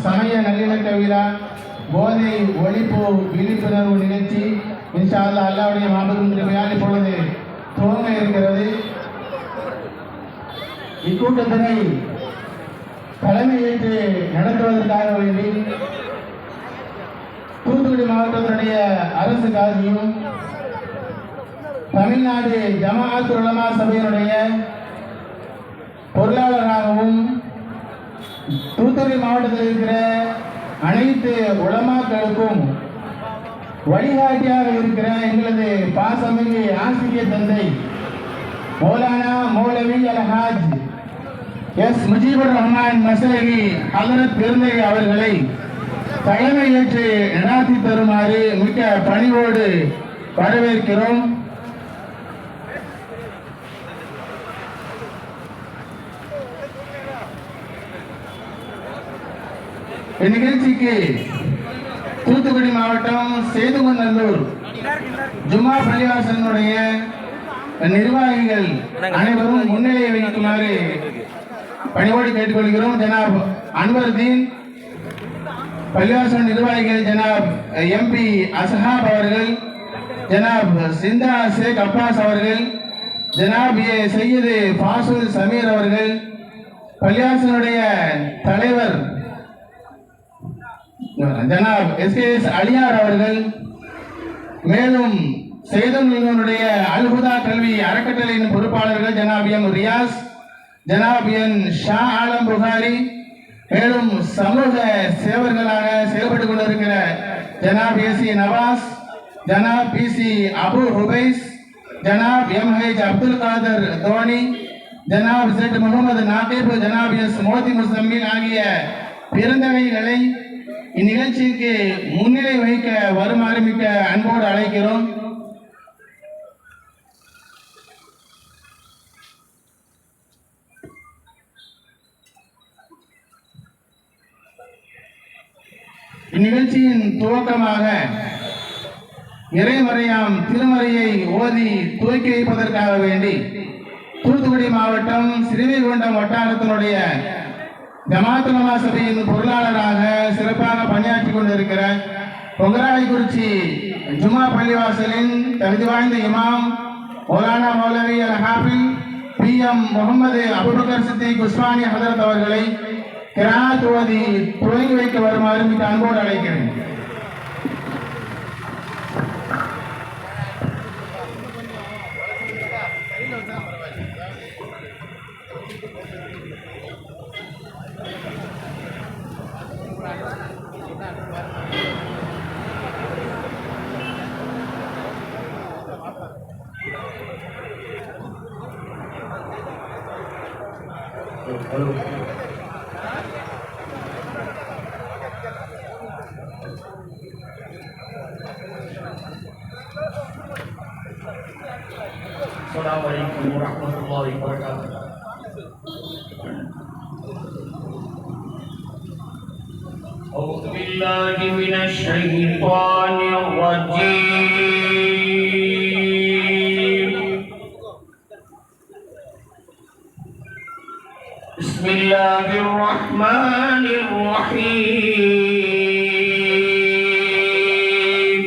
சமய நல்லிணக்க விழா போதை ஒழிப்பு விழிப்புணர்வு நிகழ்ச்சி இன்ஷா அல்லாஹ் அல்லாஹ்வுடைய மாபெரும் கிருபையால் இப்பொழுது துவங்க இருக்கிறது. இக்கூட்டத்தினை தலைமையேற்று நடத்துவதற்காக வேண்டி தூத்துக்குடி மாவட்டத்தினுடைய அரசு காசியும் தமிழ்நாடு ஜமாஅத் உலமா சபையினுடைய பொருளாளராகவும் தூத்துக்குடி மாவட்டத்தில் இருக்கிற அனைத்து உலமாக்களுக்கும் வழிகாட்டியாக இருக்கிற எங்களது பாசமிகு ஆசிரியர் தந்தை மௌலானா மௌலவி அல்ஹாஜ் எஸ் முஜீபுர் ரஹ்மான் மசலகி ஹஜ்ரத் பெருந்தகை அவர்களை தலைமை ஏற்று நடாத்தி தருமாறு மிக்க பணிவோடு வரவேற்கிறோம். இந்நிகழ்ச்சிக்கு தூத்துக்குடி மாவட்டம் சேதுமநல்லூர் ஜும்மா பள்ளிவாசனுடைய நிர்வாகிகள் அனைவரும் முன்னிலையை வைக்குமாறு பணிவோடு கேட்டுக்கொள்கிறோம். ஜனாப் அன்வர்தீன், பள்ளிவாசல் நிர்வாகிகள் ஜனாப் எம்பி அசஹாப் அவர்கள், ஜனாப் சிந்தா ஷேக் அப்பாஸ் அவர்கள், ஜனாப் ஏ சையது பாசுல் சமீர் அவர்கள், பள்ளிவாசனுடைய தலைவர் ஜனாப் எஸ் அலியார் அவர்கள், மேலும் சேதனுடைய அல்ஹுதா கல்வி அறக்கட்டளையின் பொறுப்பாளர்கள் ஜனாப் எம் ரியாஸ், ஜனாப் என் ஷா ஆலம் புகாரி, மேலும் சமூக சேவர்களாக செயல்பட்டுக் கொண்டிருக்கிற ஜனாப் ஏசி நவாஸ், ஜனாப் பிசி அபு ஹுபைஸ், ஜனாப் எம் ஹெச் அப்துல் காதர் தோனி, ஜனாப் செட் முகமது நாகிப், ஜனாப் எஸ் மோதி முசம்மில் ஆகிய பெருந்தகைகளை இந்நிகழ்ச்சிக்கு முன்னிலை வகிக்க வருமாறு மிக்க அன்போடு அழைக்கிறோம். இந்நிகழ்ச்சியின் துவக்கமாக இறைமறையாம் திருமறையை ஓதி துவக்கி வைப்பதற்காக வேண்டி தூத்துக்குடி மாவட்டம் ஸ்ரீவைகுண்டம் வட்டாரத்தினுடைய ஜமாஅத் உலமா சபையின் பொருளாளராக சிறப்பாக பணியாற்றி கொண்டிருக்கிற பொங்கராய்குறிச்சி ஜும்மா பள்ளிவாசலின் தகுதி வாய்ந்த இமாம் மௌலானா மௌலவி அல் ஹாஃபில் PM முகமது அபூபக்கர் சித்திக் உஸ்மானி ஹதரத் அவர்களை கிராத் ஓதி துவங்கி வைக்க வருமாறு மிக அன்போடு அழைக்கிறேன். Assalamualaikum warahmatullahi wabarakatuh. A'udzu billahi minasy syaithanir rajim. Bismillahirrahmanirrahim.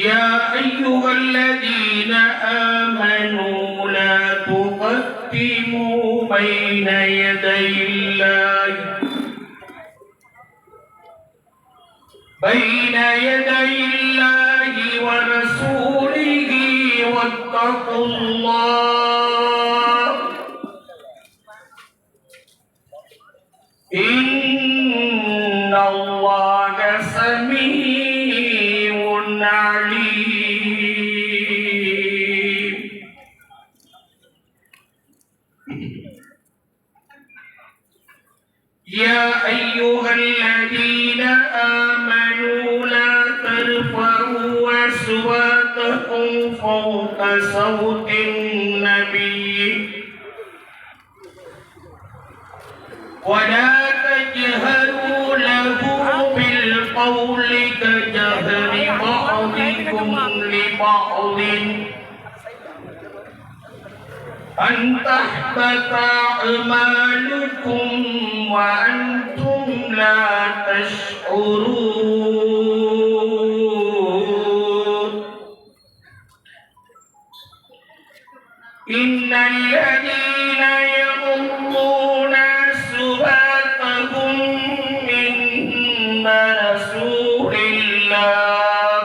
Ya ayyuhalladzina amanu la tuqaddimu baina yadayillahi wa rasulihi wattaqullah innallaha sami'un 'alim. Ya ayyuhalladzina amanu la tarfa'u aswatakum fawqa sawtin nabiyyi wa la tajharu lahu bil qawli kajahri ba'dikum li ba'din أن تحبط أعمالكم وأنتم لا تشعرون إن الذين يغضون أصواتهم عند رسول الله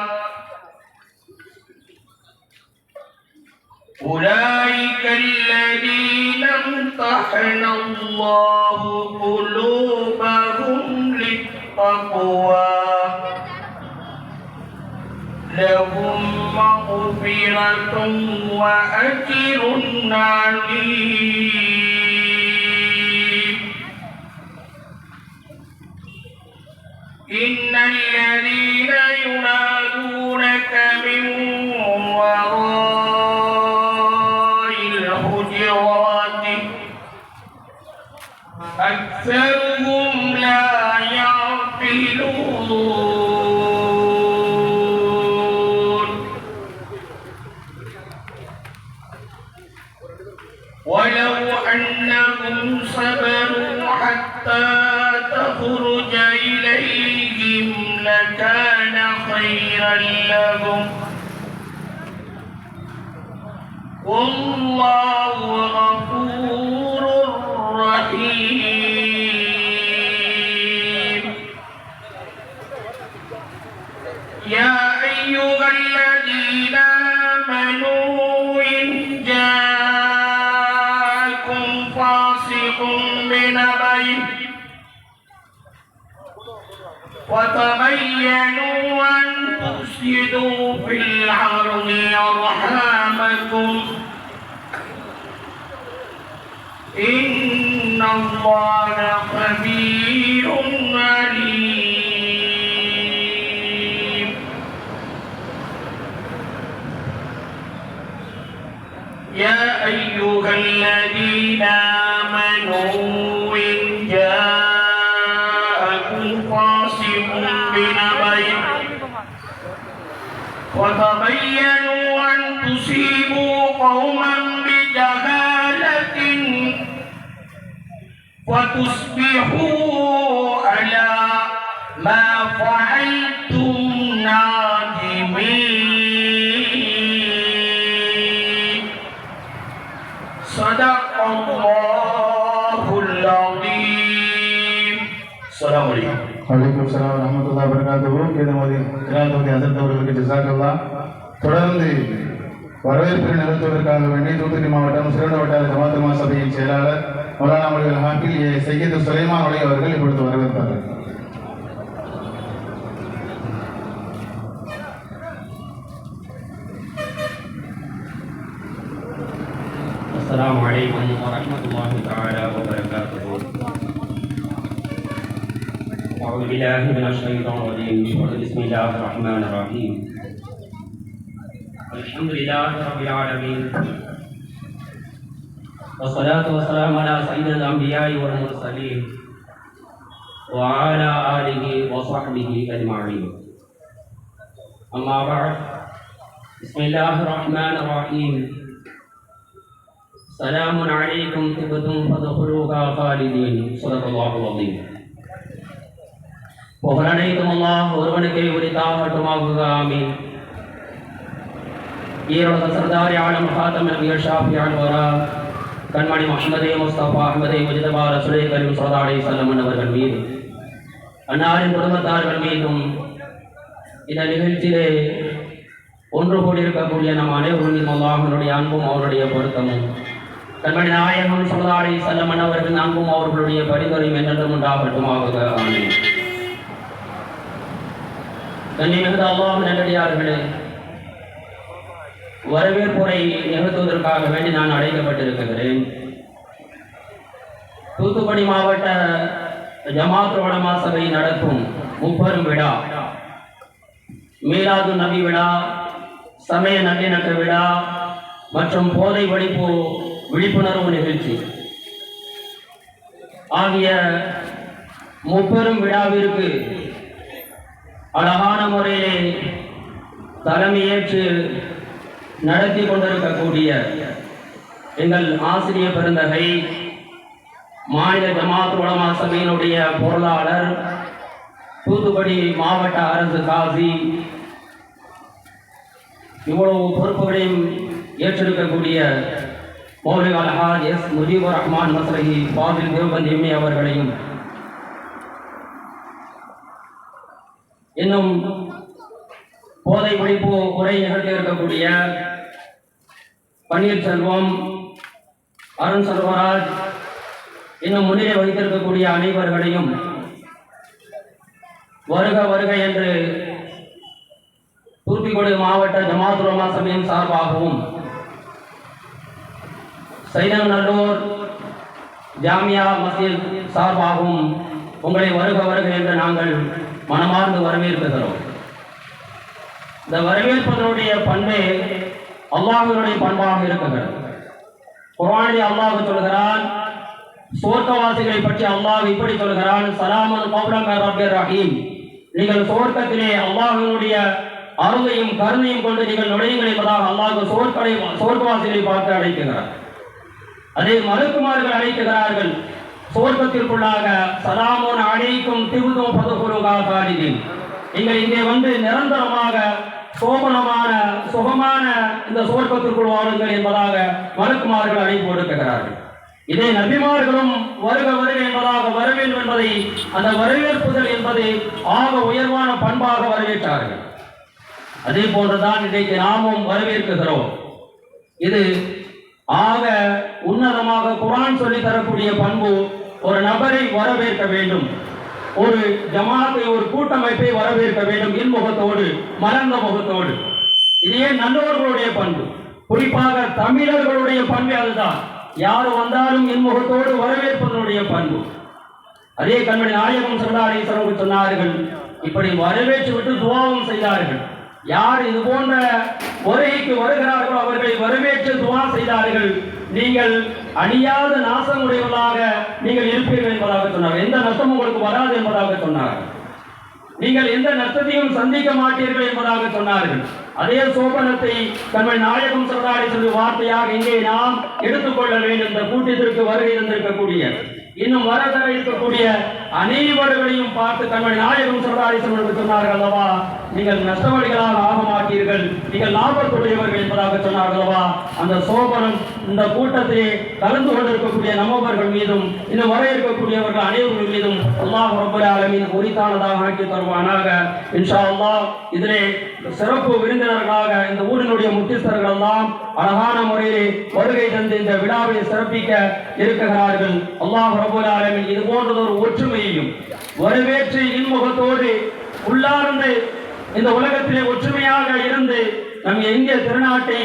أولئك الذين امتحن الله قلوبهم للتقوى لهم مغفرة وأجر عليم إن الذين ينادونك من وراء الحجرات أكثرهم لا يعقلون ولو أنهم صبروا حتى تخرج إليهم لكان خيرا لهم والله غفور رحيم يا أيها الذين آمنوا إن جاءكم فاسق بنبأ وتبينوا أن تفسدوا في الأرض أرحامكم إن الله خبير عليم يا أيها الذين آمنوا إن جاءكم فاسق بنبأ وتبينوا أن تصيبوا قوما بجهالة وتصبحوا على ما فعلتم نادمين صدق الله العظيم السلام عليكم வலைக்கம் சலாம் வரஹ்மத்துல்லாஹி வபரகாத்துஹு. கிராமதி ஹசரத் அவர்களுக்கு ஜஸாக்கல்லாஹ். தொடர்ந்து வரவேற்பை நிறுத்துவதற்காக வேண்டி தூத்துக்குடி மாவட்டம் சிறந்த வட்டார ஜமாத்துல் சபையின் செயலாளர் மௌலானா அவர்கள் ஹாஃபில் சையது சுலைமான் அலி அவர்கள் இப்பொழுது வரவேற்பார்கள். السلام عليكم ورحمة الله تعالى وبركاته. أعوذ بالله من الشيطان الرجيم. بسم الله الرحمن الرحيم. الحمد لله رب العالمين والصلاة والسلام على سيد الأنبياء والمرسلين وعلى آله وصحبه أجمعين. أما بعد بسم الله الرحمن الرحيم. سلام عليكم طبتم فادخلوها خالدين صدق الله العظيم. புகழனைத்தும் அல்லாஹ் ஒருவனுக்கே உரித்தாகட்டுமாக ஆமீன். ஈரோடு சர்தாரி ஆலம் ஹாத்தம் நபிகள் ஷாஃபி அன்வரா கண்மணி முஹம்மதே முஸ்தபா அஹ்மதே முஜ்தபா ரசூலே கரீம் ஸல்லல்லாஹு அலைஹி வஸல்லம் அவர்கள் மீது அன்னாரின் குடும்பத்தார்கள் மீதும் இந்த நிகழ்ச்சியிலே ஒன்று கூடியிருக்கக்கூடிய நம் அனைவரும் மீதும் அல்லாஹ்வினுடைய அன்பும் அவருடைய பொருத்தமும் கண்மணி நாயகம் ஸல்லல்லாஹு அலைஹி வஸல்லம் அவர்கள் அன்பும் அவர்களுடைய பரிந்துரையும் என்றென்றும் உண்டாகட்டுமாக ஆமீன். கண்ணியமிகுந்த அல்லாஹ் நல்லடியார்களே, வரவேற்புரை நிகழ்த்துவதற்காக வேண்டி நான் அழைக்கப்பட்டிருக்கிறேன். தூத்துக்குடி மாவட்ட ஜமாத் உலமா சபை நடத்தும் முப்பெரும் விழா, மீலாது நபி விழா, சமய நல்லிணக்க விழா மற்றும் போதை ஒழிப்பு விழிப்புணர்வு நிகழ்ச்சி ஆகிய முப்பெரும் விழாவிற்கு அழகான முறையிலே தலைமையேற்று நடத்தி கொண்டிருக்கக்கூடிய எங்கள் ஆசிரியர் பெருந்தகை மாநில ஜமாத் உலமா சபையினுடைய பொருளாளர், தூத்துக்குடி மாவட்ட அரசு காசி, இவ்வளவு பொறுப்புகளையும் ஏற்றெடுக்கக்கூடிய மௌலவி அல்ஹாஜ் எஸ் முஜீபுர் ரஹ்மான் மஸ்ரஹி ஃபாதில் தேவபந்த் எம்ஏ அவர்களையும், இன்னும் போதை ஒழிப்பு உரை நிகழ்த்தி இருக்கக்கூடிய பன்னீர்செல்வம், அருண் செல்வராஜ், இன்னும் முன்னிலை வகித்திருக்கக்கூடிய அனைவர்களையும் வருக வருக என்று தூத்துக்குடி மாவட்ட ஜமாத் உலமா சபையின் சார்பாகவும், சைதநல்லூர் ஜாமியா மஸ்ஜித் சார்பாகவும் உங்களை வருக வருக என்று நாங்கள் மனமார்ந்து வரவேற்கிறோம். இந்த வரவேற்பதனுடைய பண்பே அல்லாஹ்வினுடைய பண்பாக இருக்கிறது. குர்ஆனில் அல்லாஹ் சொல்கிறான், சுவர்க்கவாசிகளை பற்றி அல்லாஹ் இப்படி சொல்கிறான், சலாமுன் கௌலம் மிர் ரப்பிர் ரஹீம். நீங்கள் சுவர்க்கத்திலே அல்லாஹ்வினுடைய அருளையும் கருணையும் கொண்டு நீங்கள் நுழையுங்கள் என்பதாக அல்லாஹ் சுவர்க்கவாசிகளை பார்த்து அழைக்கிறார். அதே மலக்குமார்கள் அழைக்கிறார்கள் சுவர்க்கத்திற்குள்ளாக, சலாமுன் அலைக்கும் திபுதும் ஃபதுகுலுஹா காலிதீன். நீங்கள் இங்கே வந்து நிரந்தரமாக சோபனமான சுகமான இந்த சுவர்க்கத்திற்குள் வாழுங்கள் என்பதாக மலக்குமார்கள் அழைப்பு கொடுக்கிறார்கள். இதே நபிமார்களும் வருக வருக என்பதாக வர வேண்டும் என்பதை, அந்த வரவேற்புதல் என்பதை ஆக உயர்வான பண்பாக வரவேற்றார்கள். அதே போன்றுதான் இன்றைக்கு நாமும் வரவேற்கிறோம். இது ஆக உன்னதமாக குர்ஆன் சொல்லி தரக்கூடிய பண்பு. ஒரு நபரை வரவேற்க வேண்டும், ஒரு ஜமாத்தை, ஒரு கூட்டமைப்பை வரவேற்க வேண்டும் இன்முகத்தோடு, மலர்ந்த முகத்தோடு. இதே நல்லவர்களுடைய பண்பு, குறிப்பாக தமிழர்களுடைய பண்பு அதுதான். யார் வந்தாலும் இன்முகத்தோடு வரவேற்பதனுடைய பண்பு. அதே கண்மணி நாயகம் ஸல்லல்லாஹு அலைஹி வஸல்லம் சொன்னார்கள், இப்படி வரவேற்று விட்டு துஆவும் செய்தார்கள். யார் இது போன்ற வருகைக்கு வருகிறார்களோ அவர்களை வரவேற்று துஆ செய்தார்கள். நீங்கள் அழியாத நாசமுடையவர்களாக நீங்கள் இருப்பீர்கள் என்பதாக சொன்னார். எந்த நஷ்டமும் உங்களுக்கு வராது என்பதாக சொன்னார். நீங்கள் எந்த நஷ்டத்தையும் சந்திக்க மாட்டீர்கள் என்பதாக சொன்னார்கள். அதே சோபனத்தை கண்மணி நாயகம் ஸல்லல்லாஹு அலைஹி வஸல்லம் வார்த்தையாக இங்கே நாம் எடுத்துக்கொள்ள வேண்டும். இந்த கூட்டத்திற்கு வருகை இருந்திருக்கக்கூடிய, இன்னும் வரதர இருக்கக்கூடிய அனைவர்களையும் பார்த்து கண்மணி நாயகம் ஸல்லல்லாஹு அலைஹி வஸல்லம் சொன்னார்கள் அல்லவா, நீங்கள் நஷ்டவாளிகளாக ஆக மாட்டீர்கள், நீங்கள் லாபத்துடையவர்கள் என்பதாக சொன்னார்கள் அல்லவா. அந்த சோபனம் இந்த கூட்டத்திலே கலந்து கொண்டிருக்கக்கூடிய நம்மவர்கள் மீதும், இன்னும் வர இருக்கக்கூடியவர்கள் அனைவர்கள் மீதும் அல்லாஹ் ரப்பல் ஆலமீன் உரித்தானதாக ஆக்கி தருவானாக இன்ஷா அல்லாஹ். இதிலே சிறப்பு விருந்தினர்களாக இந்த ஊரினுடைய முக்கியஸ்தர்கள் எல்லாம் அழகான முறையிலே வருகை தந்து இந்த விழாவை சிறப்பிக்க இருக்கிறார்கள். அல்லாஹ் ரப்பல் ஆலமீன் இது போன்றதொரு ஒற்றுமையையும் வரவேற்று இன்முகத்தோடு உள்ளார்ந்து இந்த உலகத்திலே ஒற்றுமையாக இருந்து நம் இந்திய திருநாட்டை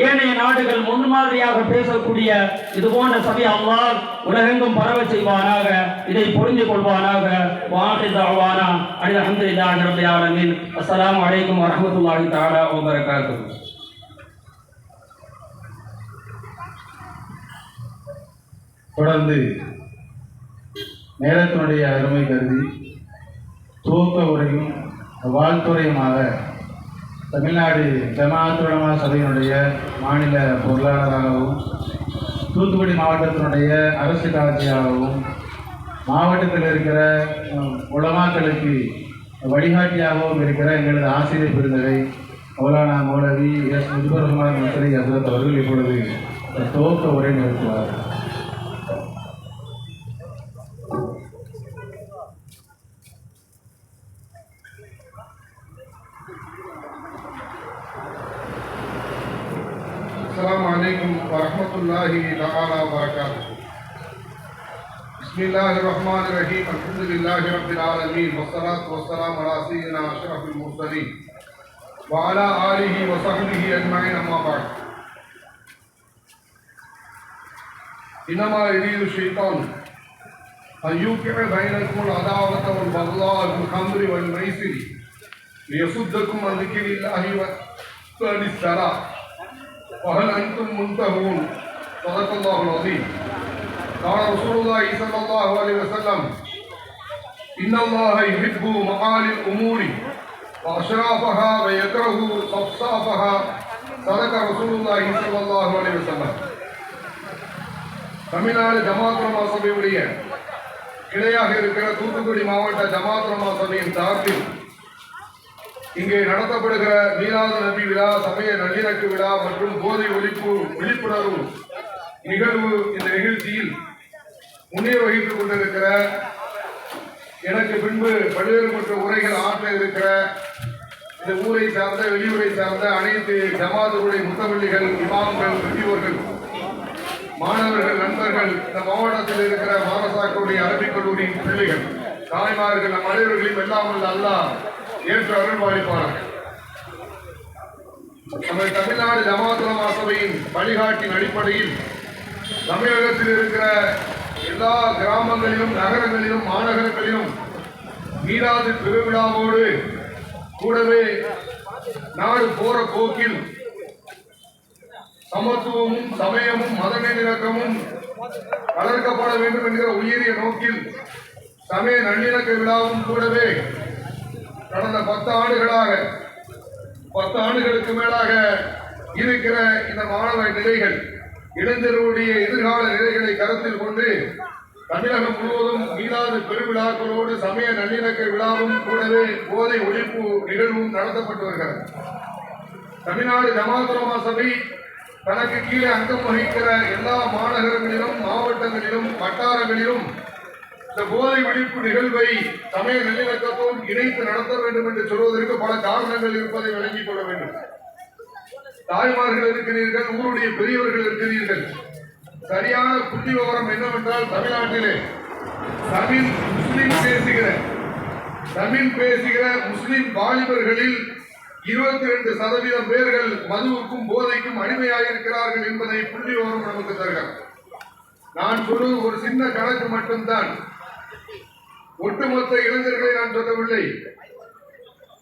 ஏனைய நாடுகள் முன்மாதிரியாக பேசக்கூடிய இது போன்ற சபை அல்லாஹ் உலகெங்கும் பரவ செய்வானாக, இதை புரிந்து கொள்வானாக. வாஹி தஅவானா அல்ஹம்துலில்லாஹி ரப்பில் ஆலமீன். அஸ்ஸலாமு அலைக்கும் வரஹ்மத்துல்லாஹி தஆலா வ பரகாத்துஹு. தொடர்ந்து நேரத்தினுடைய அருமை கருதி துவக்க உரையும் வாழ்த்துறையுமாக தமிழ்நாடு ஜமாத் உலமா சபையினுடைய மாநில பொருளாளராகவும், தூத்துக்குடி மாவட்டத்தினுடைய அரசு காட்சியாகவும், மாவட்டத்தில் இருக்கிற உலமாக்களுக்கு வழிகாட்டியாகவும் இருக்கிற எங்களது ஆசிரியர் பெருந்தகை மௌலானா மௌலவி எஸ் முஜீபுர் ரஹ்மான் மஸ்ரஹி ஹஸ்ரத் அவர்கள் இப்பொழுது துவக்க உரை நிறுத்துவார். السلام عليكم ورحمة الله تعالى وبركاته. بسم الله الرحمن الرحيم. الحمد لله رب العالمين والصلاة والسلام على سيدنا أشرف المرسلين وعلى آله وصحبه أجمعين. أما بعد، إنما يريد الشيطان أن يوقع بينكم العداوة والبغضاء في الخمر والميسر ليصدكم عن ذكر الله وعن الصلاة وهل أنتم منتهون. صدق الله العظيم. قال رسول الله صلى الله عليه وسلم: إن الله يحب معالي الأمور وأشرافها ويكره صفصافها. صدق رسول الله صلى الله عليه وسلم. தமிழ்நாடு ஜமாத் உலமா சபையுடைய கிளையாக இருக்கிற தூத்துக்குடி மாவட்ட ஜமாத் உலமா சபையின் சார்பில் இங்கே நடத்தப்படுகிற மீலாது நபி விழா, சமய நல்லிணக்க விழா மற்றும் போதை ஒழிப்பு விழிப்புணர்வு நிகழ்வு இந்த நிகழ்ச்சியில் முன்னே வகித்துக் கொண்டிருக்கிற, எனக்கு பின்பு பல்வேறுபட்ட உரைகள் ஆற்ற இருக்கிற இந்த ஊரை சார்ந்த வெளியூரை சார்ந்த அனைத்து ஜமாத்துடைய முத்தவள்ளிகள், இமாம்கள், பெரியவர்கள், மாணவர்கள், நண்பர்கள், இந்த மாவட்டத்தில் இருக்கிற மாரசாக்களுடைய அரபிக் கல்லூரியின் பிள்ளைகள், தாய்மார்கள், நம் அனைவர்களையும் எல்லாம் அல்லாஹ் ஏற்று அருள்பாலிப்பார்கள். நமது தமிழ்நாடு ஜமாத் உலமா சபையின் வழிகாட்டின் அடிப்படையில் தமிழகத்தில் இருக்கிற எல்லா கிராமங்களிலும், நகரங்களிலும், மாநகரங்களிலும் மீலாது பெருவிழாவோடு கூடவே நாடு போற போக்கில் சமத்துவமும் சமயமும் மத நல்லிணக்கமும் வளர்க்கப்பட வேண்டும் என்கிற உயரிய நோக்கில் சமய நல்லிணக்க விழாவும் கூடவே கடந்த 10 ஆண்டுகளுக்கு மேலாக இருக்கிற இந்த மாணவ நிலைகள், இளைஞர்களுடைய எதிர்கால நிலைகளை கருத்தில் கொண்டு தமிழகம் முழுவதும் மீலாது பெருவிழாக்களோடு சமய நல்லிணக்க விழாவும் கூடவே போதை ஒழிப்பு நிகழ்வும் நடத்தப்பட்டு வருகிறது. தமிழ்நாடு ஜமாத் உலமா சபை தனக்கு கீழே அங்கம் வகிக்கிற எல்லா மாநகரங்களிலும், மாவட்டங்களிலும், வட்டாரங்களிலும் இந்த போதை ஒழிப்பு நிகழ்வை சமய நல்லிணக்கத்தோடு இணைத்து நடத்த வேண்டும் என்று சொல்வதற்கு பல காரணங்கள் இருப்பதை விளங்கிக் கொள்ள வேண்டும். தாய்மார்கள் இருக்கிறீர்கள், ஊருடைய பெரியவர்கள் இருக்கிறீர்கள். சரியான புள்ளி விவரம் என்னவென்றால், தமிழ்நாட்டிலே தமிழ் பேசுகிற முஸ்லிம் வாலிபர்களில் 22% பேர்கள் மதுவுக்கும் போதைக்கும் அடிமையாயிருக்கிறார்கள் என்பதை புள்ளி விவரம் நமக்கு தருகிறார். நான் சொல்வது ஒரு சின்ன கணக்கு மட்டும்தான், ஒட்டுமொத்த இளைஞர்களை நான் சொல்லவில்லை.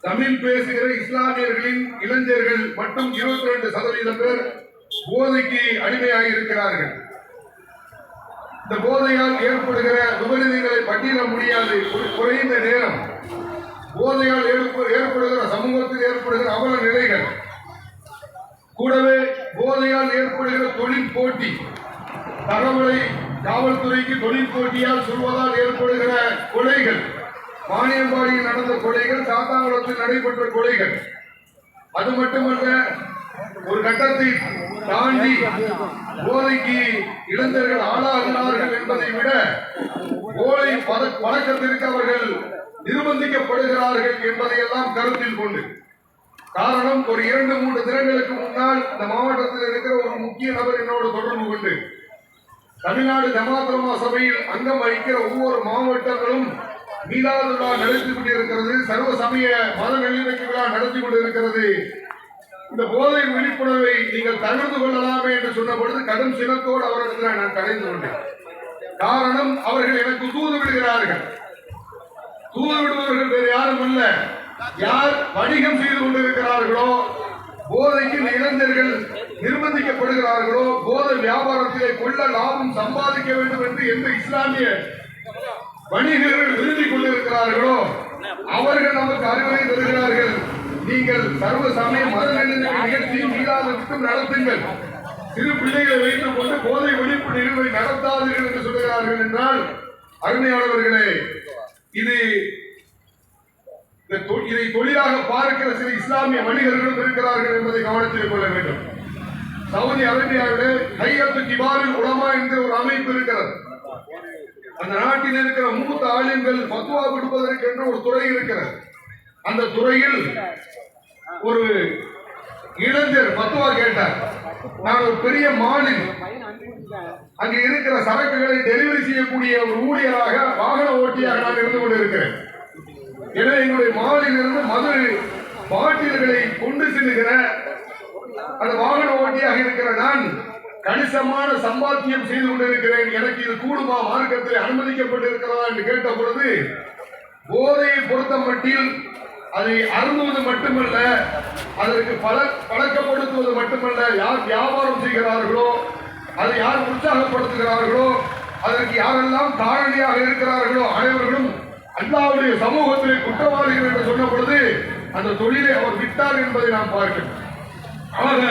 தமிழ் பேசுகிற இஸ்லாமியர்களின் இளைஞர்கள் மட்டும் 22% பேர் போதைக்கு அடிமையாக இருக்கிறார்கள். இந்த போதையால் ஏற்படுகிற விபரீதங்களை பட்டியல முடியாது. குறைந்த நேரம் போதையால் ஏற்படுகிற சமூகத்தில் ஏற்படுகிற அவல நிலைகள், கூடவே போதையால் ஏற்படுகிற தொழில் போட்டி, தகவலை காவல்துறைக்கு தொழில் போட்டியால் சொல்வதால் ஏற்படுகிற கொலைகள், வாணியம்பாடியில் நடந்த கொலைகள், சாத்தாங்குளத்தில் நடைபெற்ற கொலைகள், அது மட்டுமல்ல ஒரு கட்டத்தை தாண்டி போதைக்கு இளைஞர்கள் ஆளாகிறார்கள் என்பதை விட போதை பழக்கத்திற்கு அவர்கள் நிர்பந்திக்கப்படுகிறார்கள் என்பதையெல்லாம் கருத்தில் கொண்டு, காரணம் ஒரு 2-3 தினங்களுக்கு முன்னால் இந்த மாவட்டத்தில் இருக்கிற ஒரு முக்கிய நபர் என்னோடு தொடர்பு கொண்டு, தமிழ்நாடு ஜமாத் உலமா சபையில் அங்கம் வகிக்கிற ஒவ்வொரு மாவட்டங்களும் மீலாது விழா நடத்தி கொண்டிருக்கிறது, சர்வ சமய மத நல்லிணக்க விழா நடத்தி கொண்டிருக்கிறது, இந்த போதை விழிப்புணர்வை நீங்கள் தகர்ந்து கொள்ளலாமே என்று சொன்ன பொழுது கடும் சினத்தோடு அவரிடத்தில் நான் கலைந்து கொண்டேன். காரணம், அவர்கள் எனக்கு தூது விடுகிறார்கள். தூது விடுபவர்கள் வேறு யாரும் அல்ல, யார் வணிகம் செய்து கொண்டிருக்கிறார்களோ, போதைக்கு இளைஞர்கள் நிர்பந்திக்கப்படுகிறார்களோ, போதை வியாபாரத்திலே கொள்ள லாபம் சம்பாதிக்க வேண்டும் என்று எந்த இஸ்லாமிய வணிகர்கள் விரும்பிக் கொண்டிருக்கிறார்களோ அவர்கள் நமக்கு அறிவுரை தருகிறார்கள். நீங்கள் சர்வ சமய மத நல்லிணக்க நிகழ்ச்சியும் மீளாதற்கும் நடத்துங்கள், சிறு பிள்ளைகளை வைத்துக் கொண்டு போதை ஒழிப்பு நிகழ்வை நடத்தாதீர்கள் என்று சொல்கிறார்கள். என்றால் அருமையானவர்களே, இதை தொழிலாக பார்க்கிற சில இஸ்லாமிய வணிகர்களும் இருக்கிறார்கள் என்பதை கவனத்தில் கொள்ள வேண்டும். சவுதி அரேபியாவிலே ஹையத்து கிபாருல் உலமா என்ற ஒரு அமைப்பு இருக்கிறது. அந்த நாட்டில் இருக்கிற மூத்த ஆலிம்கள் ஃபத்வா கொடுப்பதற்கு என்று ஒரு துறை இருக்கிறது. அந்த துறையில் ஒரு இளைஞர் ஃபத்வா கேட்டார். நான் ஒரு பெரிய மாலில் அங்கே இருக்கிற சரக்குகளை டெலிவரி செய்யக்கூடிய ஒரு ஊழியராக, வாகன ஓட்டியாக நான் இருந்து கொண்டிருக்கிறேன். எனவே எங்களுடைய மாலில் இருந்து மது பாட்டில்களை கொண்டு செல்லுகிற அந்த வாகன ஓட்டியாக இருக்கிற நான் கணிசமான சம்பாத்தியம் செய்து கொண்டிருக்கிறேன். எனக்கு இது கூடுமா, மார்க்கத்தில் அனுமதிக்கப்பட்டிருக்கிறதா என்று கேட்ட பொழுது, போதையை பொறுத்த மட்டில் அதை அருந்துவது மட்டுமல்ல, அதற்கு பழக்கப்படுத்துவது மட்டுமல்ல, யார் வியாபாரம் செய்கிறார்களோ, அதை யார் உற்சாகப்படுத்துகிறார்களோ, அதற்கு யாரெல்லாம் காரணியாக இருக்கிறார்களோ அனைவர்களும் அல்லாஹ்வுடைய சமூகத்திலே குற்றவாளிகள் என்று சொன்ன பொழுது அந்த தொழிலை அவர் விட்டார் என்பதை நாம் பார்க்கிறோம். ஆக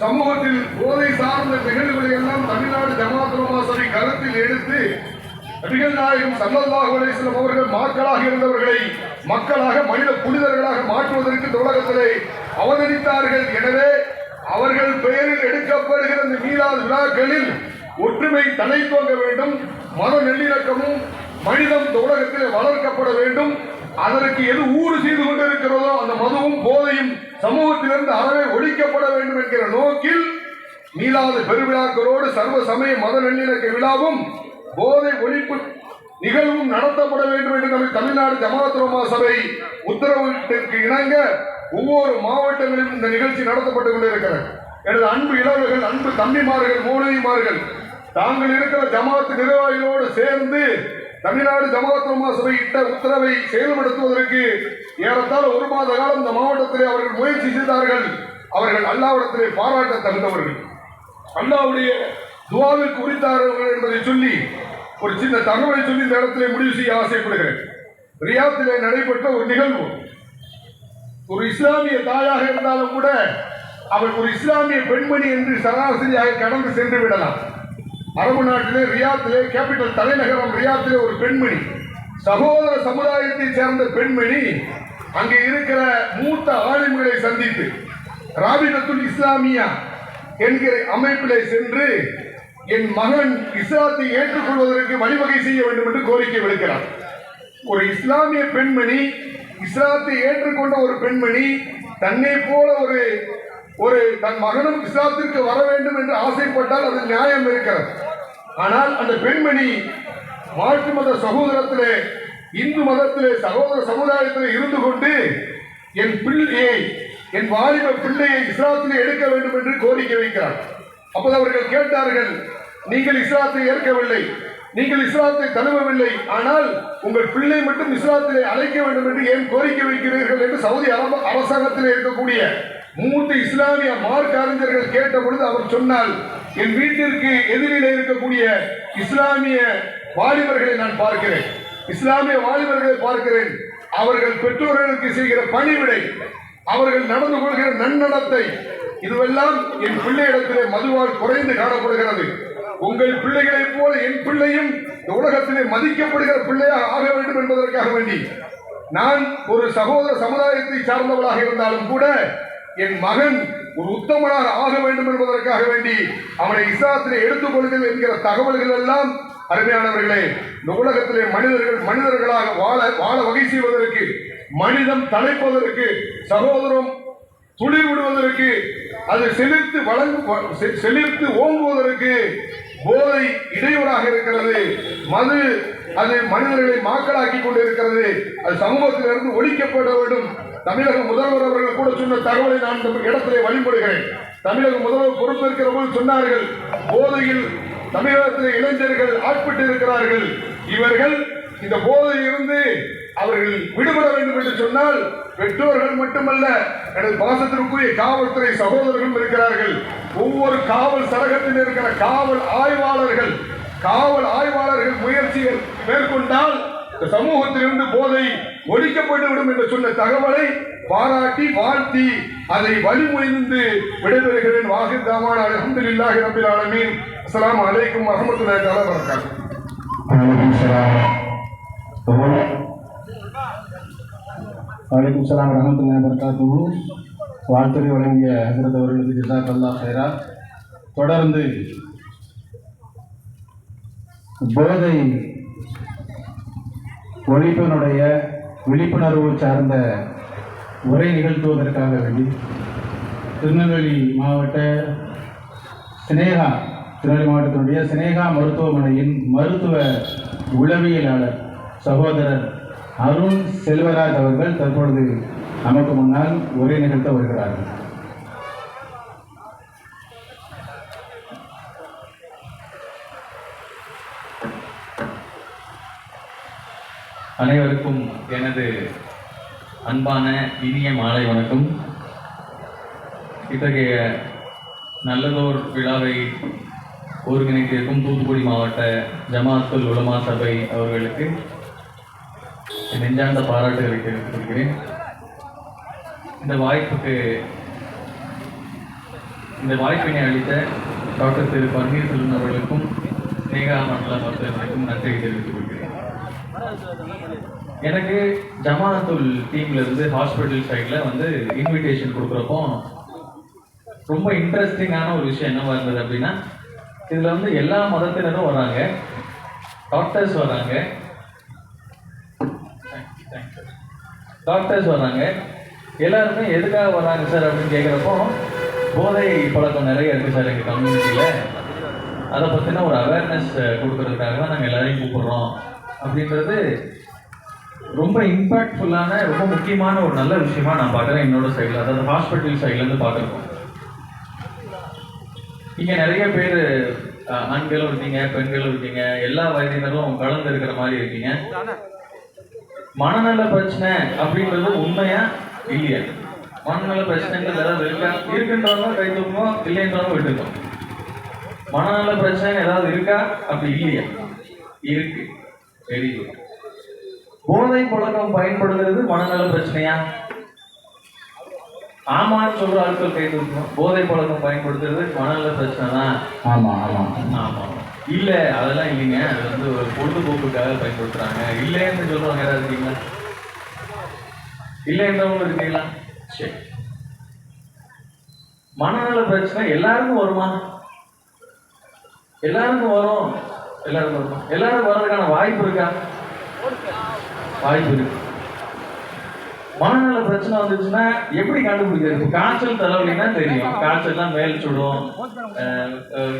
சமூகத்தில் போதை சார்ந்த நிகழ்வுகளை எல்லாம் தமிழ்நாடு ஜமாத் உலமா சபை கருத்தில் எடுத்து நபிகள் நாயகம் ஸல்லல்லாஹு அலைஹி வஸல்லம் அவர்கள் மக்களாக இருந்தவர்களை மக்களாக மனித புனிதர்களாக மாற்றுவதற்கு இந்த உலகத்திலே அவதரித்தார்கள். எனவே அவர்கள் பெயரில் எடுக்கப்படுகிற இந்த மீலாது விழாக்களில் ஒற்றுமை தலை தோங்க வேண்டும், மத நல்லிணக்கமும் மனிதம் இந்த உலகத்திலே வளர்க்கப்பட வேண்டும். அதற்கு எது ஊறு செய்து கொண்டிருக்கிறதோ அந்த மதுவும் போதையும் சமூகத்திலிருந்து அறவே ஒழிக்கப்பட வேண்டும் என்கிற நோக்கில் மீலாது பெருவிழாக்களோடு சர்வ சமய மத நல்லிணக்க விழாவும் போதை ஒழிப்பு நிகழ்வும் நடத்தப்பட வேண்டும் என்று நம்ம தமிழ்நாடு ஜமாத் உலமா சபை உத்தரவிட்டிற்கு இணங்க ஒவ்வொரு மாவட்டங்களிலும் இந்த நிகழ்ச்சி நடத்தப்பட்டு கொண்டிருக்கிறது. எனது அன்பு இளவர்கள், அன்பு தம்பிமார்கள், மோனைமார்கள், தாங்கள் இருக்கிற ஜமாத் நிர்வாகிகளோடு சேர்ந்து தமிழ்நாடு ஜமாத் உலமா சபை இட்ட உத்தரவை செயல்படுத்துவதற்கு ஏறத்தாழ 1 மாத காலம் இந்த மாவட்டத்திலே அவர்கள் முயற்சி செய்தார்கள். அவர்கள் அல்லாஹ்விடத்திலே பாராட்ட தகுந்தவர்கள், அல்லாஹ்வுடைய துஆவில் குறித்தார்கள் என்பதை சொல்லி ஒரு சின்ன தகவலை சொல்லி இந்த இடத்திலே முடிவு செய்ய ஆசைப்படுகிறேன். ரியாத்திலே நடைபெற்ற ஒரு நிகழ்வு, ஒரு இஸ்லாமிய தாயாக இருந்தாலும் கூட அவள் ஒரு இஸ்லாமிய பெண்மணி என்று சராசரியாக கடந்து சென்று விடலாம். அரபு நாட்டிலே ரியாத்திலே, கேபிட்டல் தலைநகரம் ரியாத்திலே ஒரு பெண்மணி, சகோதர சமுதாயத்தை சேர்ந்த பெண்மணி அங்கே இருக்கிற மூத்த ஆலிம்களை சந்தித்து ராபிதத்துல் இஸ்லாமியா என்கிற அமைப்பிலே சென்று என் மகன் இஸ்லாத்தை ஏற்றுக்கொள்வதற்கு வழிவகை செய்ய வேண்டும் என்று கோரிக்கை விடுக்கிறார். ஒரு இஸ்லாமிய பெண்மணி, இஸ்லாத்தை ஏற்றுக்கொண்ட ஒரு பெண்மணி தன்னை போல ஒரு தன் மகனும் இஸ்லாத்திற்கு வர வேண்டும் என்று ஆசைப்பட்டால் அது நியாயம் இருக்கிறது. ஆனால் அந்த பெண்மணி மாற்று மத சகோதரத்திலே, இந்து மதத்திலே, சகோதர சமுதாயத்திலே இருந்து கொண்டு என் பிள்ளையை, என் வாலிப பிள்ளையை இஸ்லாத்திலே எடுக்க வேண்டும் என்று கோரிக்கை வைக்கிறார். அப்போது அவர்கள் கேட்டார்கள், நீங்கள் இஸ்லாத்தை ஏற்கவில்லை, நீங்கள் இஸ்லாத்தை தழுவவில்லை, ஆனால் உங்கள் பிள்ளை மட்டும் இஸ்லாத்திலே அழைக்க வேண்டும் என்று ஏன் கோரிக்கை வைக்கிறீர்கள் என்று சவுதி அரசாங்கத்திலே இருக்கக்கூடிய மூத்த இஸ்லாமிய மார்க்க அறிஞர்கள் கேட்ட பொழுது அவர் சொன்னால், என் வீட்டிற்கு எதிரிலே இருக்கக்கூடிய இஸ்லாமிய வாலிபர்களை நான் பார்க்கிறேன், இஸ்லாமிய வாலிபர்களை பார்க்கிறேன். அவர்கள் பெற்றோர்களுக்கு செய்கிற பணிவிடை, அவர்கள் நடந்து கொள்கிற நன்னடத்தை, இதுவெல்லாம் என் பிள்ளையிடத்திலே மதுவால் குறைந்து காணப்படுகிறது. உங்கள் பிள்ளைகளைப் போல என் பிள்ளையும் இந்த உலகத்திலே மதிக்கப்படுகிற பிள்ளையாக ஆக வேண்டும் என்பதற்காக வேண்டி நான் ஒரு சகோதர சமுதாயத்தை சார்ந்தவளாக இருந்தாலும் கூட என் மகன் ஒரு உத்தமனாக ஆக வேண்டும் என்பதற்காக வேண்டி அவனை இஸ்லாத்திலே எடுத்துக் கொள்ளுங்கள் என்கிற தகவல்கள் எல்லாம் அருமையானவர்களே, இந்த உலகத்திலே மனிதர்களாக வாழ வகை செய்வதற்கு, மனிதம் தலைப்பதற்கு, சகோதரம் துளிர் விடுவதற்கு, அது செழித்து ஓங்குவதற்கு போதை இடையூறாக இருக்கிறது. மது அது மனிதர்களை மாக்களாக்கி கொண்டிருக்கிறது. அது சமூகத்திலிருந்து ஒழிக்கப்பட வேண்டும். தமிழக முதல்வர் அவர்கள் கூட சொன்ன தகவலை நான் இந்த இடத்திலே வழிபடுகிறேன். தமிழக முதல்வர் பொறுப்பேற்கிற போது சொன்னார்கள், போதையில் தமிழகத்தில் இளைஞர்கள் ஆட்பட்டு இருக்கிறார்கள். இவர்கள் இந்த போதையிலிருந்து அவர்கள் விடுபட வேண்டும் என்று சொன்னால் பெற்றோர்கள் மட்டுமல்ல, எனது பாசத்திற்குரிய காவல்துறை சகோதரர்களும் இருக்கிறார்கள். ஒவ்வொரு காவல் சரகத்தில் இருக்கிற காவல் ஆய்வாளர்கள் முயற்சிகள் மேற்கொண்டால் சமூகத்திலிருந்து போதை ஒழிக்கப்பட்டுவிடும் என்று சொன்ன தகவலை பாராட்டி வாழ்த்தி அதை வழிமொழிந்து விடைபெறுகிறேன். வாஹித் தாமான அல்ஹம்துலில்லாஹி ரப்பில் ஆலமீன். அஸ்ஸலாமு அலைக்கும் வரஹ்மத்துல்லாஹி தஆலா வபரகாத்துஹு. வலைக்கும் சலாம் வரஹ்மத்துல்லாஹி வபரகாத்துஹு. வாழ்த்துறை வழங்கிய ஹஜ்ரத் அவர்களுக்கு ஜஸாக்கல்லாஹ் ஹைரா. தொடர்ந்து போதை ஒழிப்பினுடைய விழிப்புணர்வு சார்ந்த உரை நிகழ்த்துவதற்காக வேண்டி திருநெல்வேலி மாவட்டத்தினுடைய சினேகா மருத்துவமனையின் மருத்துவ உளவியலாளர் சகோதரர் அருண் செல்வராஜ் அவர்கள் தற்பொழுது நமக்கு முன்னால் உரை நிகழ்த்த வருகிறார்கள். அனைவருக்கும் எனது அன்பான இனிய மாலை வணக்கம். இத்தகைய நல்லதோர் விழாவை ஒருங்கிணைத்திருக்கும் தூத்துக்குடி மாவட்ட ஜமாத்துல் உலமா சபை அவர்களுக்கு நெஞ்சார்ந்த பாராட்டுகளை தெரிவித்திருக்கிறேன். இந்த வாய்ப்புக்கு இந்த வாய்ப்பினை அளித்த டாக்டர் திரு பன்னீர்செல்வம் அவர்களுக்கும் ஸ்னேகா மண்டல மருத்துவமனைக்கும் நன்றி தெரிவித்துக் கொள்கிறேன். எனக்கு ஜமாஅத்துல் டீம்ல இருந்து ஹாஸ்பிட்டல் சைடில் வந்து இன்விடேஷன் கொடுக்குறப்போ ரொம்ப இன்ட்ரெஸ்டிங்கான ஒரு விஷயம் என்னவா இருந்தது அப்படின்னா, இதில் வந்து எல்லா மதத்தினரும் வராங்க, டாக்டர்ஸ் வராங்க, எல்லாருமே எதுக்காக வராங்க சார் அப்படின்னு கேட்குறப்போ, போதை பழக்கம் நிறைய இருக்குது சார் எங்கள் கம்யூனிட்டியில், அதை பற்றின ஒரு அவேர்னஸ் கொடுக்கறதுக்காக தான் நாங்கள் எல்லாரையும் கூப்பிடுறோம் அப்படின்றது ரொம்ப இம்பாக்ட்ஃபுல்லான ரொம்ப முக்கியமான ஒரு நல்ல விஷயமா நான் பார்க்குறேன். என்னோட சைடில், அதாவது ஹாஸ்பிட்டல் சைட்லேருந்து பார்க்குறோம். இங்கே நிறைய பேர் ஆண்களும் இருக்கீங்க, பெண்களும் இருக்கீங்க, எல்லா வயதினரும் கலந்து இருக்கிற மாதிரி இருக்கீங்க. மனநல பிரச்சனை அப்படின்றது உண்மையா இல்லையா? மனநல பிரச்சனைன்றது ஏதாவது இருக்கா? இருக்குன்றவங்க கை தூக்கணும், இல்லைன்றவங்க விட்டுக்கணும். மனநல பிரச்சனை ஏதாவது இருக்கா? அப்படி இல்லையா? இருக்கு. Very good. போதை பழக்கம் பயன்படுத்துறது மனநல பிரச்சனையா? ஆமான்னு சொல்ற ஆட்கள் கை தூக்கணும். போதை பழக்கம் பயன்படுத்துறது மனநல பிரச்சனை தான். ஆமா ஆமா ஆமா. இல்ல அதெல்லாம் இல்லைங்க, அது வந்து ஒரு பொழுதுபோக்குக்காக பயன்படுத்துறாங்க. இல்லைன்னு சொல்றவங்க யாராவது இருக்கீங்களா? இல்லைன்றவங்க இருக்கீங்களா? சரி. மனநல பிரச்சனை எல்லாருக்கும் வருமா? எல்லாருக்கும் வரும். எல்லாரும் வர்றதுக்கான வாய்ப்பு இருக்கா? வாய்ப்பு இருக்கு. மனநல பிரச்சனை வந்துச்சுன்னா எப்படி கண்டுபிடிக்கிறது? காய்ச்சல் தலைவலின்னா தெரியும். காய்ச்சல்லாம் மேல் சுடும்,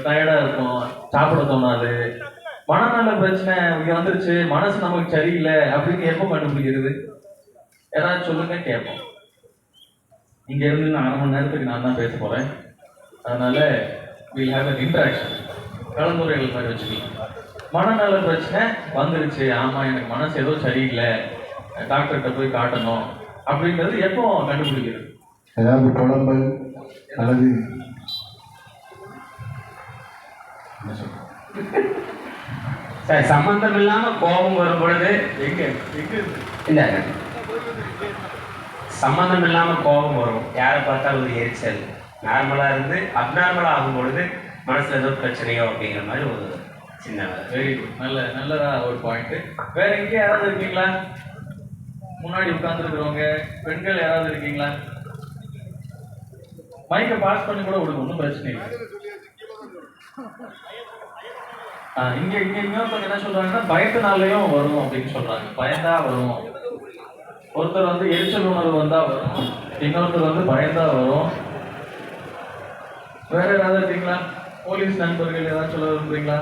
டயர்டா இருக்கும், சாப்பிட தோணாது. மனநல பிரச்சனை இங்க வந்துருச்சு, மனசு நமக்கு சரியில்லை அப்படின்னு எப்போ கண்டுபிடிக்கிறது? யாராவது சொல்லுங்க, கேட்போம். இங்க இருந்து நான் 1/2 மணி நேரத்துக்கு நான் தான் பேச போறேன். அதனால we'll have an interaction, கலந்துரைகள் மாதிரி வச்சுக்கலாம். மனநல பிரச்சனை வந்துருச்சு, ஆமா எனக்கு மனசு ஏதோ சரியில்லை, டாக்டர்கிட்ட போய் காட்டணும் அப்படின்றது எப்போ கண்டுபிடிக்கிறது? ஏதாவது புலம்பல் அல்லது சார், சம்பந்தம் இல்லாம கோபம் வரும் பொழுது எங்க இல்ல, சம்பந்தம் இல்லாம கோபம் வரும். யாரை பார்த்தா ஒரு எரிச்சல், நார்மலா இருந்து அப்நார்மலா ஆகும் பொழுது மனசுல ஏதோ பிரச்சனையோ அப்படிங்கிற மாதிரி ஒரு சின்ன. Very good. நல்லதா ஒரு பாயிண்ட். வேற எங்கே யாராவது இருக்கீங்களா? முன்னாடி உட்கார்ந்துருக்கிறவங்க பெண்கள் யாராவது இருக்கீங்களா? மைக்கை பாஸ் பண்ணி கூட விடுங்க, ஒன்றும் பிரச்சனை இல்லை. இங்க இன்னொருத்தவங்க என்ன சொல்றாங்கன்னா, பயத்தினாலையும் வரும் அப்படின்னு சொல்றாங்க. பயந்தா வரும். ஒருத்தர் வந்து எரிச்சல் உணர்வு வந்தா வரும், இன்னொருத்தர் வந்து பயந்தா வரும். வேற யாராவது இருக்கீங்களா? போலீஸ் நண்பர்கள் ஏதாவது சொல்ல விரும்புறீங்களா?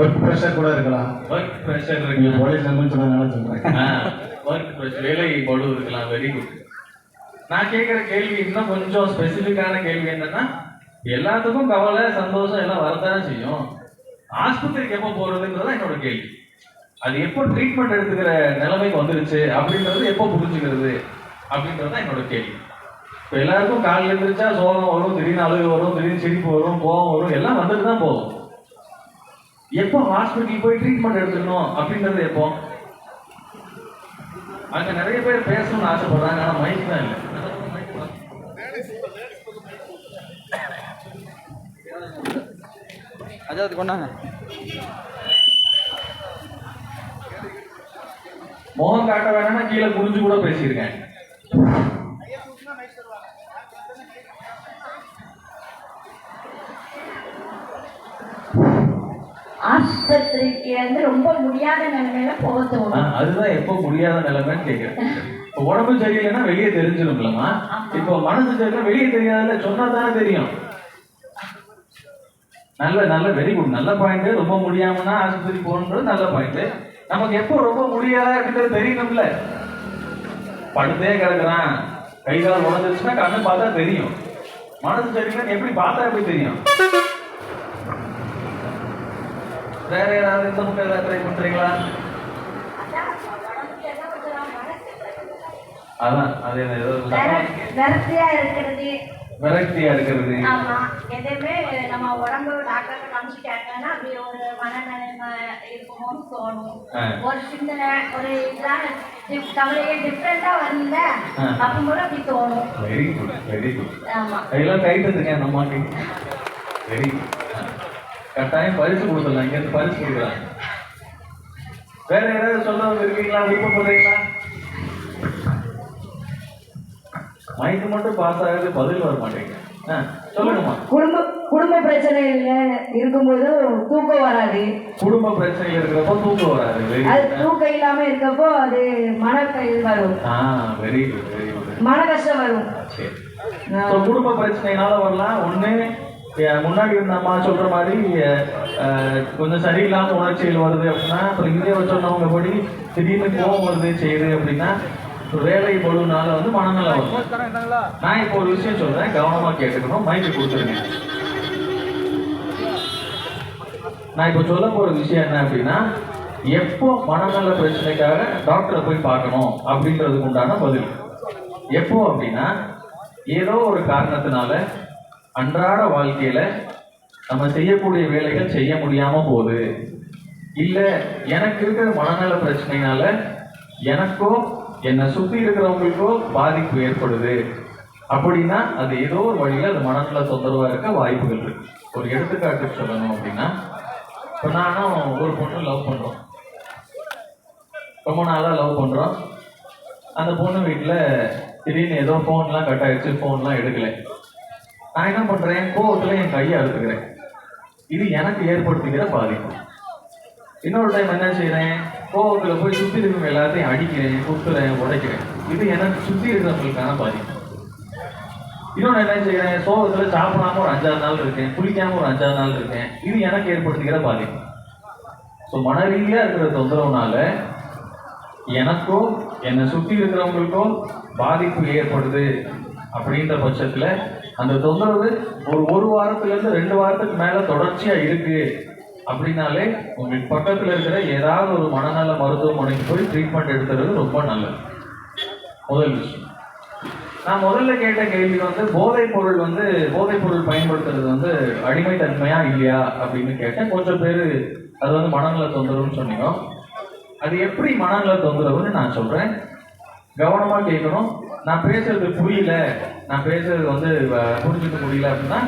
ஒர்க் ப்ரெஷர் கூட இருக்கலாம். ஒர்க் ப்ரெஷர் நீங்க இருக்கு. போலீஸ் நம்பர் சொன்னதுனால சொல்றேன். ஒர்க் ப்ரெஷர், வேலை பளு இருக்கலாம். Very good. நான் கேட்குற கேள்வி இன்னும் கொஞ்சம் ஸ்பெசிஃபிக்கான கேள்வி என்னன்னா, எல்லாத்துக்கும் கவலை சந்தோஷம் எல்லாம் வரத்தானே செய்யும். ஆஸ்பத்திரிக்கு எப்போ போறதுன்றதான் என்னோட கேள்வி. அது எப்போ ட்ரீட்மெண்ட் எடுத்துக்கிற நிலைமைக்கு வந்துருச்சு அப்படின்றது எப்போ புரிஞ்சுக்கிறது அப்படின்றது தான் என்னோட கேள்வி. இப்போ எல்லாருக்கும் காலையில் எழுந்திரிச்சா சோகம் வரும், திடீர்னு அழுகு வரும், திடீர்னு சிரிப்பு வரும், கோபம் வரும், எல்லாம் வந்துட்டு தான் போகும். எப்போ ஹாஸ்பிட்டல் போய் ட்ரீட்மெண்ட் எடுத்துக்கணும் அப்படின்றது எப்போ? அங்க நிறைய பேர் பேசணும்னு ஆசைப்படுறாங்க, ஆனா மைக் தான் இல்லை. அதாவது கொண்டாங்க. முகம் காட்ட வேணாம்னா கீழே குனிஞ்சு கூட பேசியிருக்கேன். ஆஸ்பத்திரிக்கு வந்து ரொம்ப முடியாத நிலைமையில போக தோணும். அதுதான் எப்போ முடியாத நிலைமைன்னு கேட்கிறேன். இப்போ உடம்பு சரியில்லைன்னா வெளியே தெரிஞ்சிருங்களா? இப்போ மனசு சரியில்லை வெளியே தெரியாதுல்ல, சொன்னா தானே தெரியும். நல்ல வெரி குட், நல்ல பாயிண்ட். ரொம்ப முடியாமன்னா ஆஸ்பத்திரி போகணுன்றது நல்ல பாயிண்ட். நமக்கு எப்போ ரொம்ப முடியாத அப்படின்றது தெரியணும்ல. படுத்தே கிடக்குறான், கை கால் உடஞ்சிருச்சுன்னா கண்ணு பார்த்தா தெரியும். மனசு சரியில்லைன்னு எப்படி பார்த்தா எப்படி தெரியும்? வேற யாராவது இந்த முட்டை ஏதாவது ட்ரை பண்றீங்களா? அதான் அதே விரக்தியா இருக்கிறது, விரக்தியா இருக்கிறது. ஆமா, எதுவுமே நம்ம உடம்பு டாக்டர் காமிச்சிட்டாங்கன்னா அப்படி ஒரு மனநலமா இருக்குமோன்னு தோணும். ஒரு சிந்தனை ஒரு இதெல்லாம் கவலையே டிஃப்ரெண்டா வரல அப்போது அப்படி தோணும். Very good, very good. ஆமா, அதெல்லாம் கை தட்டுங்க அந்த அம்மாக்கு. Very good. கட்டாயம் பரிசு கொடுத்துடலாம், இங்கேருந்து பரிசு கொடுக்கலாம். வேற யாராவது சொல்ல இருக்கீங்களா, விருப்பப்படுறீங்களா? மைக்கு மட்டும் பாஸ் ஆகுது, பதில் வர மாட்டேங்க. சொல்லுங்கம்மா. குடும்ப பிரச்சனையில இருக்கும்போது தூக்கம் வராது. குடும்ப பிரச்சனையில இருக்கிறப்போ தூக்கம் வராது. அது தூக்கம் இல்லாம இருக்கப்போ அது மன வரும். Very good, very good. மன கஷ்டம் வரும். சரி. குடும்ப பிரச்சனைனால வரலாம். ஒண்ணு முன்னாடி இருந்த அம்மா சொல்ற மாதிரி கொஞ்சம் சரியில்லாம உணர்ச்சிகள் வருது அப்படின்னா, அப்புறம் இங்கே வச்சோன்னவங்க படி திடீர்னு கோவம் வருது செய்யுது அப்படின்னா, வேலை பொழுதுனால வந்து மனநலம் வரும். நான் இப்போ ஒரு விஷயம் சொல்றேன், கவனமா கேட்டுக்கணும். மைக்கு கொடுத்துருங்க. நான் இப்போ சொல்ல போற விஷயம் என்ன அப்படின்னா, எப்போ மனநல பிரச்சனைக்காக டாக்டரை போய் பார்க்கணும் அப்படின்றதுக்கு உண்டான பதில். எப்போ அப்படின்னா, ஏதோ ஒரு காரணத்தினால அன்றாட வாழ்க்கையில நம்ம செய்யக்கூடிய வேலைகள் செய்ய முடியாம போகுது, இல்ல எனக்கு இருக்கிற மனநல பிரச்சனைனால எனக்கோ என்னை சுத்தி இருக்கிறவங்களுக்கோ பாதிப்பு ஏற்படுது அப்படின்னா, அது ஏதோ ஒரு வழியில அது மனநல தொந்தரவா இருக்க வாய்ப்புகள் இருக்கு. ஒரு எடுத்துக்காட்டு சொல்லணும் அப்படின்னா, இப்போ நானும் ஒரு பொண்ணு லவ் பண்றோம், ரொம்ப நாளா லவ் பண்றோம். அந்த பொண்ணு வீட்டுல திடீர்னு ஏதோ ஃபோன்லாம் கட் ஆயிடுச்சு, ஃபோன்லாம் எடுக்கல. நான் என்ன பண்றேன், கோவத்துல என் கையை அறுத்துக்கிறேன். இது எனக்கு ஏற்படுத்திக்கிற பாதிப்பு. இன்னொரு டைம் என்ன செய்யறேன், கோவத்துல போய் சுத்தி இருக்கிறவங்க எல்லாத்தையும் அடிக்கிறேன், குத்துறேன், உடைக்கிறேன். இது எனக்கு சுத்தி இருக்கிறவங்களுக்கான பாதிப்பு. இன்னொன்று என்ன செய்யறேன், சோகத்துல சாப்பிடாம ஒரு 5-6 நாள் இருக்கேன், குளிக்காம ஒரு 5-6 நாள் இருக்கேன். இது எனக்கு ஏற்படுத்திக்கிற பாதிப்பு. ஸோ மன ரீதியா இருக்கிற தொந்தரவுனால எனக்கோ என்னை சுத்தி இருக்கிறவங்களுக்கோ பாதிப்பு ஏற்படுது அப்படின்ற பட்சத்துல அந்த தொந்தரவு ஒரு வாரத்துல இருந்து 2 வாரத்துக்கு மேல தொடர்ச்சியா இருக்கு அப்படின்னாலே உங்களுக்கு பக்கத்துல இருக்கிற ஏதாவது ஒரு மனநல மருத்துவமனைக்கு போய் ட்ரீட்மெண்ட் எடுத்துறது ரொம்ப நல்லது. முதல் விஷயம். நான் முதல்ல கேட்ட கேள்வி வந்து போதைப் பொருள் பயன்படுத்துறது வந்து அடிமைத்தன்மையா இல்லையா அப்படின்னு கேட்டேன். கொஞ்சம் பேர் அது வந்து மனநல தொந்தரவுன்னு சொன்னீங்க. அது எப்படி மனநல தொந்தரவுன்னு நான் சொல்றேன், கவனமா கேட்கணும். நான் பேசுறது புரியல, நான் பேசுறது வந்து புரிஞ்சுக்க முடியல அப்படின்னா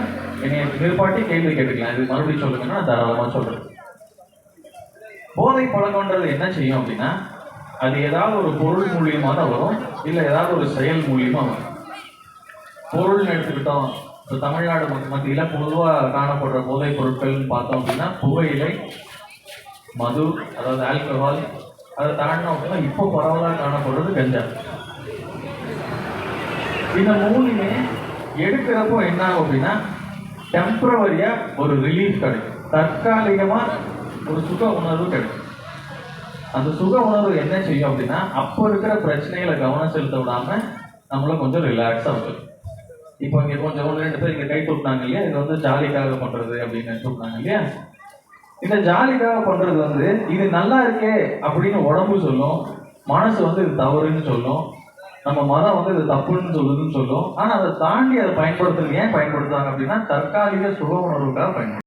என்னை நிற்பாட்டி கேள்வி கேட்டுக்கலாம். இது மறுபடியும் சொல்லுங்கன்னா நான் தாராளமா சொல்றேன். போதை பழக்கம்ன்றது என்ன செய்யும் அப்படின்னா, அது ஏதாவது ஒரு பொருள் மூலியமா தான் வரும், இல்லை ஏதாவது ஒரு செயல் மூலியமா வரும். பொருள்னு எடுத்துக்கிட்டோம், இப்போ தமிழ்நாடு மத்தியில் பொதுவாக காணப்படுற போதைப் பொருட்கள்னு பார்த்தோம் அப்படின்னா புகையிலை, மது, அதாவது ஆல்கஹால். அதை தாண்டினோம் அப்படின்னா இப்போ பரவலாக காணப்படுறது கஞ்சா. இந்த மூணுமே எடுக்கிறப்போ என்ன ஆகும் அப்படின்னா, டெம்பரவரியா ஒரு ரிலீஃப் கிடைக்கும், தற்காலிகமா ஒரு சுக உணர்வு கிடைக்கும். அந்த சுக உணர்வு என்ன செய்யும் அப்படின்னா, அப்போ இருக்கிற பிரச்சனைகளை கவனம் செலுத்த விடாம நம்மள கொஞ்சம் ரிலாக்ஸா இருக்கும். இப்போ இங்க கொஞ்சம் 1-2 பேர் இங்க கை தூக்குனாங்க இல்லையா, இது வந்து ஜாலிக்காக பண்றது அப்படின்னு தூக்குனாங்க இல்லையா. இந்த ஜாலிக்காக பண்றது வந்து இது நல்லா இருக்கே அப்படின்னு உடம்பு சொல்லும், மனசு வந்து இது தவறுன்னு சொல்லும், நம்ம மதம் வந்து இது தப்புன்னு சொல்லுதுன்னு சொல்லும். ஆனா அதை தாண்டி அதை பயன்படுத்துறது ஏன் பயன்படுத்துறாங்க அப்படின்னா, தற்காலிக சுக உணர்வுக்காக பயன்படுத்தும்.